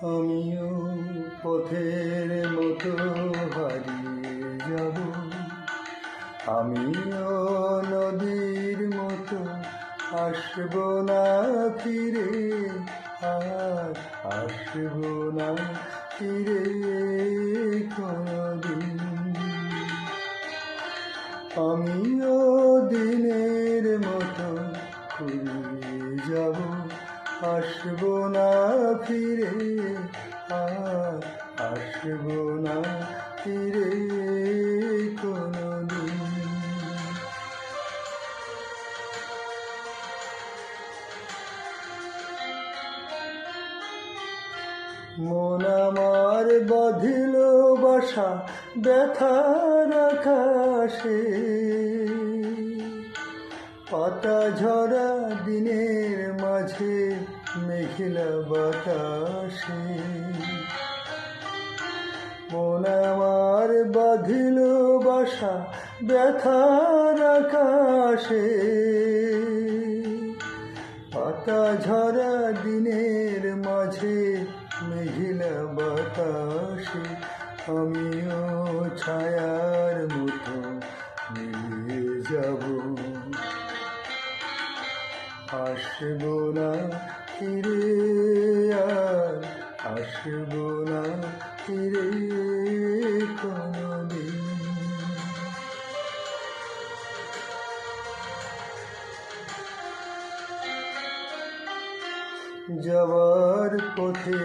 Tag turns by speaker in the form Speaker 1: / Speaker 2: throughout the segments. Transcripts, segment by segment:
Speaker 1: আমিও পথের মতো হারিয়ে যাব, আমিও নদীর মতো আসব না ফিরে, আর আসব না ফিরে কোনদিন। আমিও দিনের মতো ফুরিয়ে যাব, আসব না ফিরে, আর আসব না ফিরে কোনদিন। মন আমার বাঁধিল বাসা ব্যথার আকাশে, পাতা ঝরা দিনের মাঝে মেঘলা বাতাসে। মন আমার বাঁধিল বাসা ব্যথার আকাশে, পাতা ঝরা দিনের মাঝে মেঘলা বাতাসে। আমিও ছায়ার মতো মিলিয়ে যাব, আসব না ফিরে, আর আসব না ফিরে কোনদিন। যাওয়ার পথে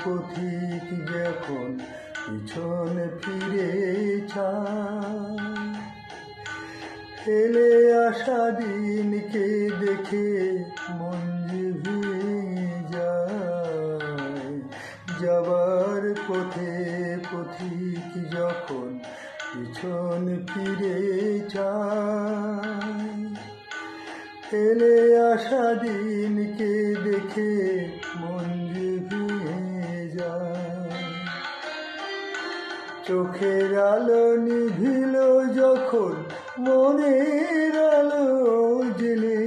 Speaker 1: পথিক যখন পিছন ফিরে চায়, ফেলে আসা দিনকে দেখে মন যে ভেঙে যায়। যাওয়ার পথে পথিক যখন পিছন ফিরে চায়, ফেলে আসা দিনকে দেখে মন যে ভেঙে যায়। চোখের আলো নিভিল যখন মনের আলো জেলে,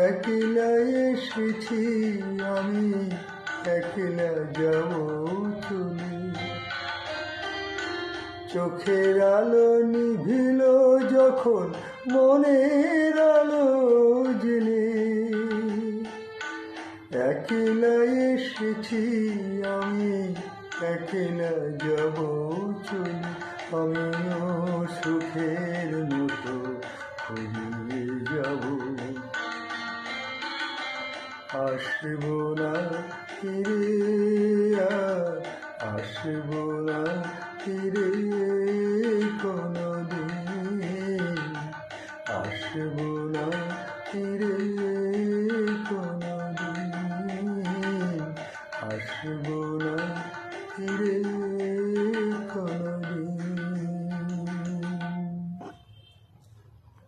Speaker 1: একলা এসেছি আমি, একলা যাব চলে। চোখের আলো নিভিল যখন মনের আলো জেলে, একলা এসেছি আমি, একলা যাব চলে। আমিও সুখের মতো ফুরিয়ে যাব, আসব না ফিরে, আর আসব না ফিরে কোনদিন, আসব না ফিরে কোনদিন, আসব না ফিরে কোনদিন।